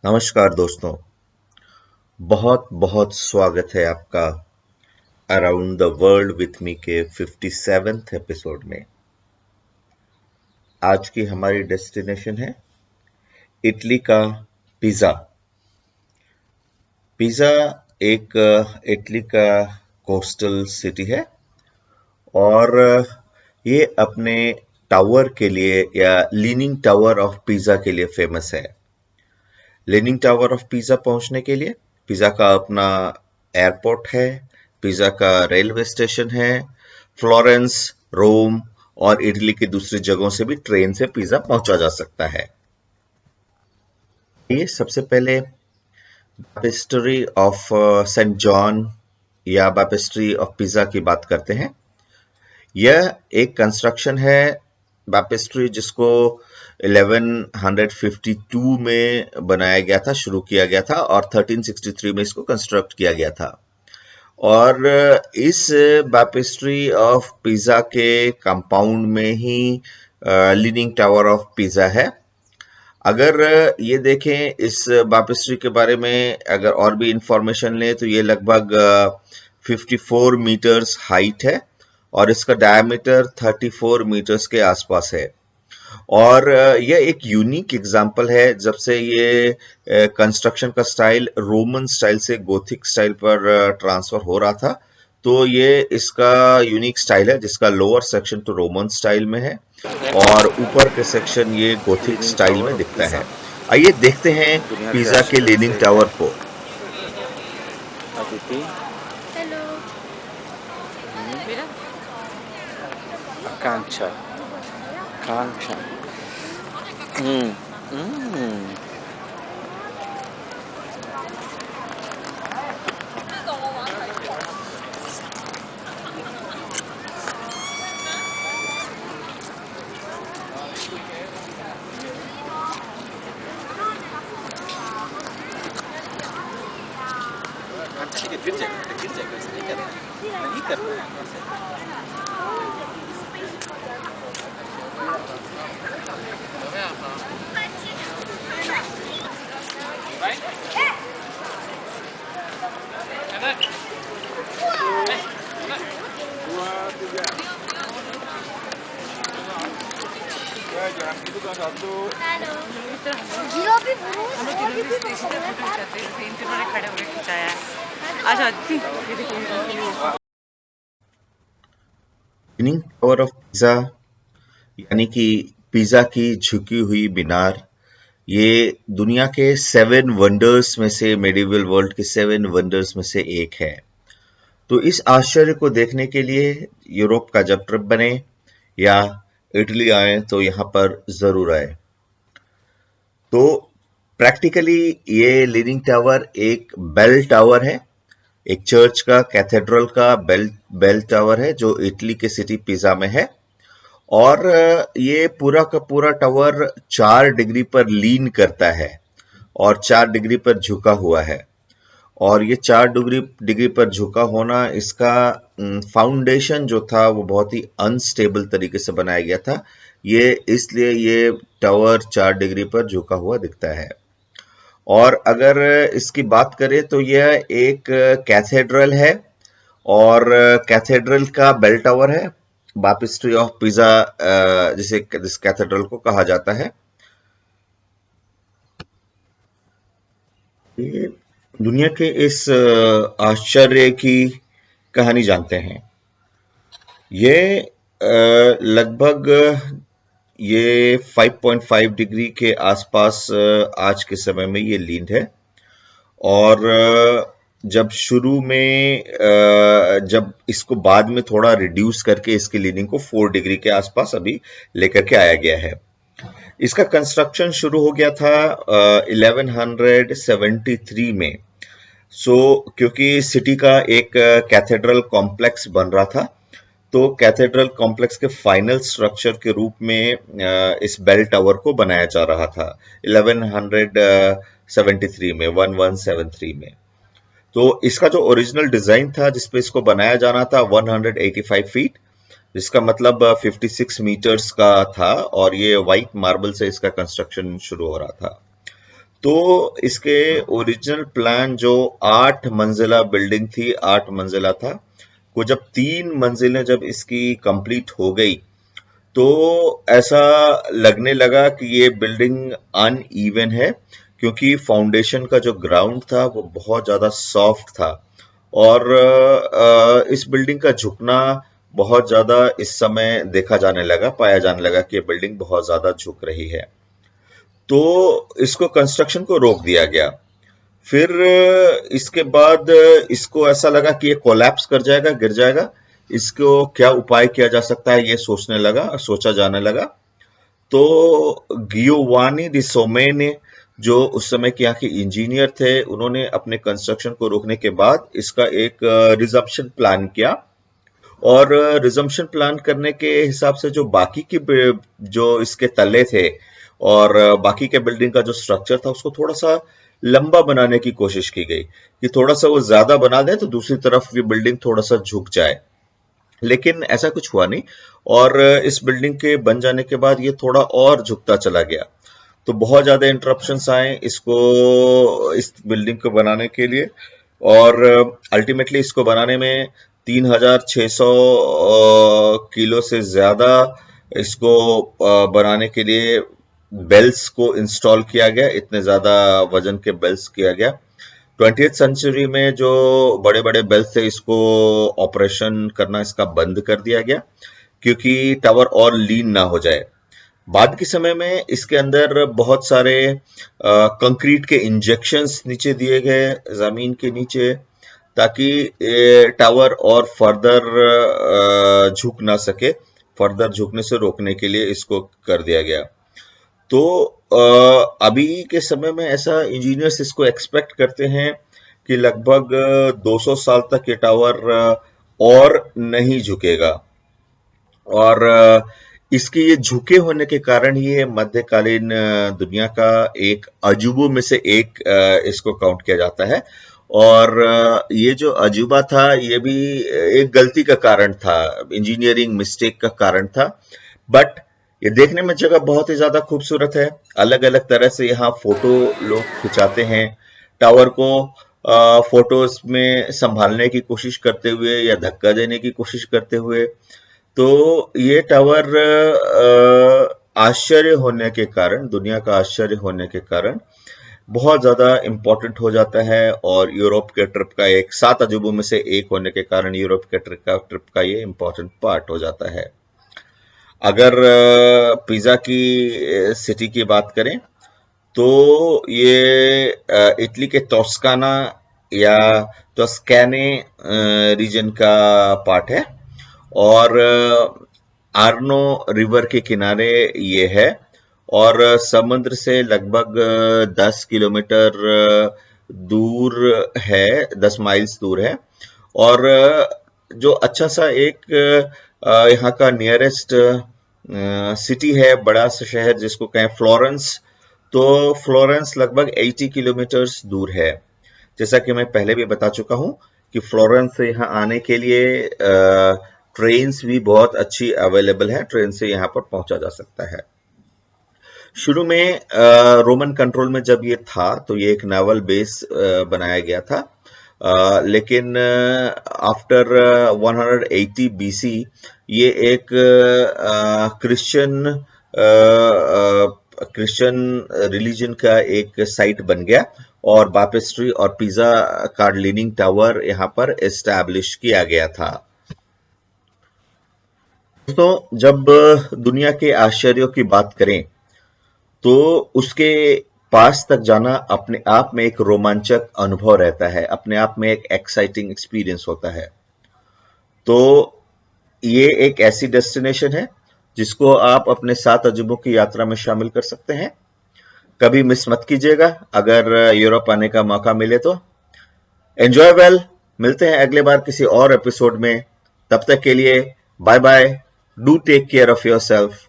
नमस्कार दोस्तों, बहुत बहुत स्वागत है आपका around the world with me के 57th एपिसोड में। आज की हमारी डेस्टिनेशन है इटली का पिज़्ज़ा। पिज़्ज़ा एक इटली का कोस्टल सिटी है और ये अपने टावर के लिए या लीनिंग टावर ऑफ पिज़्ज़ा के लिए फेमस है। लीनिंग टावर ऑफ पिज़्ज़ा पहुंचने के लिए पिज़्ज़ा का अपना एयरपोर्ट है, पिज़्ज़ा का रेलवे स्टेशन है, फ्लोरेंस, रोम और इटली की दूसरी जगहों से भी ट्रेन से पिज़्ज़ा पहुंचा जा सकता है। ये सबसे पहले बैपिस्ट्री ऑफ सेंट जॉन या बैपिस्ट्री ऑफ पिज़्ज़ा की बात करते हैं। यह एक कंस्ट्रक्शन है बैपिस्ट्री जिसको 1152 में बनाया गया था, शुरू किया गया था और 1363 में इसको कंस्ट्रक्ट किया गया था। और इस बैपिस्ट्री ऑफ पिज़्ज़ा के कंपाउंड में ही लीनिंग टावर ऑफ पिज़्ज़ा है। अगर ये देखें इस बैपिस्ट्री के बारे में, अगर और भी इंफॉर्मेशन लें तो ये लगभग 54 मीटर्स हाइट है और इसका डायमीटर 34 मीटर्स के आसपास है। और यह एक यूनिक एग्जाम्पल है जब से ये कंस्ट्रक्शन का स्टाइल रोमन स्टाइल से गोथिक स्टाइल पर ट्रांसफर हो रहा था। तो ये इसका यूनिक स्टाइल है जिसका लोअर सेक्शन तो रोमन स्टाइल में है और ऊपर के सेक्शन ये गोथिक लीनिंग स्टाइल टावर में ऑफ दिखता पिज़्ज़ा है। आइए देखते हैं दुनिया के पिज़्ज़ा के आश्चर्य लीनिंग से टावर को। अदिति हेलो। मेरा आकांक्षा आकांक्षा हम्म हम्म आकांक्षा ये गिर जाएगा ऐसा नहीं करना है जीरो भी हम लोग तीनों भी इसी तरह फोटो खिंचाते हैं, जैसे इन तीनों ने खड़े होकर खिंचाया है। आ जाओ दीदी, ये देखो ये देखो। लीनिंग टावर ऑफ पिज़्ज़ा यानी कि पिज़्ज़ा की झुकी हुई मीनार, ये दुनिया के 7 वंडर्स में से, मेडिवल वर्ल्ड के 7 वंडर्स में से एक है। तो इस आश्चर्य को देखने के लिए यूरोप का जब ट्रिप बने या इटली आए तो यहाँ पर जरूर आए। तो प्रैक्टिकली ये लीनिंग टावर एक बेल टावर है, एक चर्च का, कैथेड्रल का बेल टावर है जो इटली के सिटी पिज़्ज़ा में है। और ये पूरा का पूरा टावर 4 डिग्री पर लीन करता है और 4 डिग्री पर झुका हुआ है। और ये 4 डिग्री डिग्री पर झुका होना, इसका फाउंडेशन जो था वो बहुत ही अनस्टेबल तरीके से बनाया गया था। ये इसलिए ये टावर 4 डिग्री पर झुका हुआ दिखता है। और अगर इसकी बात करें तो यह एक कैथेड्रल है और कैथेड्रल का बेल टावर है, बापिस्ट्री ऑफ पिज़्ज़ा जिसे जिस कैथेड्रल को कहा जाता है। ये दुनिया के इस आश्चर्य की कहानी जानते हैं। ये लगभग ये 5.5 डिग्री के आसपास आज के समय में ये लीन है। और जब शुरू में जब इसको बाद में थोड़ा रिड्यूस करके इसकी लीनिंग को 4 डिग्री के आसपास अभी लेकर के आया गया है। इसका कंस्ट्रक्शन शुरू हो गया था 1173 में। क्योंकि सिटी का एक कैथेड्रल कॉम्प्लेक्स बन रहा था, तो कैथेड्रल कॉम्प्लेक्स के फाइनल स्ट्रक्चर के रूप में इस बेल टावर को बनाया जा रहा था 1173 में, 1173 में। तो इसका जो ओरिजिनल डिजाइन था जिसपे इसको बनाया जाना था 185 फीट, जिसका मतलब 56 मीटर्स का था और ये व्हाइट मार्बल से इसका कंस्ट्रक्शन शुरू हो रहा था। तो इसके ओरिजिनल प्लान जो 8 मंजिला बिल्डिंग थी, 8 मंजिला था, वो जब 3 मंजिलें जब इसकी कंप्लीट हो गई तो ऐसा लगने लगा कि ये बिल्डिंग अनइवन है, क्योंकि फाउंडेशन का जो ग्राउंड था वो बहुत ज्यादा सॉफ्ट था और इस बिल्डिंग का झुकना बहुत ज्यादा इस समय देखा जाने लगा, पाया जाने लगा कि ये बिल्डिंग बहुत ज्यादा झुक रही है। तो इसको कंस्ट्रक्शन को रोक दिया गया। फिर इसके बाद इसको ऐसा लगा कि ये कोलैप्स कर जाएगा, गिर जाएगा, इसको क्या उपाय किया जा सकता है ये सोचा जाने लगा। तो गियोवानी दी सोमेने, जो उस समय के यहाँ के इंजीनियर थे, उन्होंने अपने कंस्ट्रक्शन को रोकने के बाद इसका एक रिजम्पशन प्लान किया और रिजम्पशन प्लान करने के हिसाब से जो बाकी की जो इसके तले थे और बाकी के बिल्डिंग का जो स्ट्रक्चर था उसको थोड़ा सा लंबा बनाने की कोशिश की गई कि थोड़ा सा वो ज्यादा बना दें तो दूसरी तरफ ये बिल्डिंग थोड़ा सा झुक जाए, लेकिन ऐसा कुछ हुआ नहीं और इस बिल्डिंग के बन जाने के बाद ये थोड़ा और झुकता चला गया। तो बहुत ज्यादा इंटरप्शंस आए इस बिल्डिंग को बनाने के लिए और अल्टीमेटली इसको बनाने में 3600 किलो से ज्यादा इसको बनाने के लिए बेल्स को इंस्टॉल किया गया, इतने ज्यादा वजन के बेल्स किया गया। 20th सेंचुरी में जो बड़े बड़े बेल्स थे इसको ऑपरेशन करना इसका बंद कर दिया गया क्योंकि टावर और लीन ना हो जाए। बाद के समय में इसके अंदर बहुत सारे कंक्रीट के इंजेक्शंस नीचे दिए गए जमीन के नीचे, ताकि टावर और फर्दर झुक ना सके, फर्दर झुकने से रोकने के लिए इसको कर दिया गया। तो अभी के समय में ऐसा इंजीनियर्स इसको एक्सपेक्ट करते हैं कि लगभग 200 साल तक ये टावर और नहीं झुकेगा और इसके ये झुके होने के कारण ये मध्यकालीन दुनिया का एक अजूबों में से एक इसको काउंट किया जाता है। और ये जो अजूबा था ये भी एक गलती का कारण था, इंजीनियरिंग मिस्टेक का कारण था, बट ये देखने में जगह बहुत ही ज्यादा खूबसूरत है। अलग अलग तरह से यहाँ फोटो लोग खिंचाते हैं, टावर को फोटोज में संभालने की कोशिश करते हुए या धक्का देने की कोशिश करते हुए। तो ये टावर आश्चर्य होने के कारण, दुनिया का आश्चर्य होने के कारण बहुत ज्यादा इम्पोर्टेंट हो जाता है और यूरोप के ट्रिप का एक 7 अजूबों में से एक होने के कारण यूरोप के ट्रिप का ये इम्पोर्टेंट पार्ट हो जाता है। अगर पिज़ा की सिटी की बात करें तो ये इटली के टोस्काना या टोस्कैने रीजन का पार्ट है और आर्नो रिवर के किनारे ये है और समुद्र से लगभग 10 किलोमीटर दूर है, 10 माइल्स दूर है। और जो अच्छा सा एक यहाँ का नियरेस्ट सिटी है, बड़ा सा शहर जिसको कहें फ्लोरेंस, तो फ्लोरेंस लगभग 80 किलोमीटर्स दूर है। जैसा कि मैं पहले भी बता चुका हूं कि फ्लोरेंस से यहाँ आने के लिए ट्रेन्स भी बहुत अच्छी अवेलेबल है, ट्रेन से यहाँ पर पहुंचा जा सकता है। शुरू में रोमन कंट्रोल में जब ये था तो ये एक नावल बेस बनाया गया था, लेकिन आफ्टर 180 BC ये एक क्रिश्चियन रिलीजन का एक साइट बन गया और बापेस्ट्री और पिज़ा कार्ड लीनिंग टावर यहाँ पर एस्टैब्लिश किया गया था। दोस्तों, जब दुनिया के आश्चर्यों की बात करें तो उसके पास तक जाना अपने आप में एक रोमांचक अनुभव रहता है, अपने आप में एक एक्साइटिंग एक्सपीरियंस होता है। तो ये एक ऐसी डेस्टिनेशन है जिसको आप अपने 7 अजूबों की यात्रा में शामिल कर सकते हैं। कभी मिस मत कीजिएगा अगर यूरोप आने का मौका मिले तो। एंजॉय वेल, मिलते हैं अगले बार किसी और एपिसोड में। तब तक के लिए bye bye, do take care of yourself.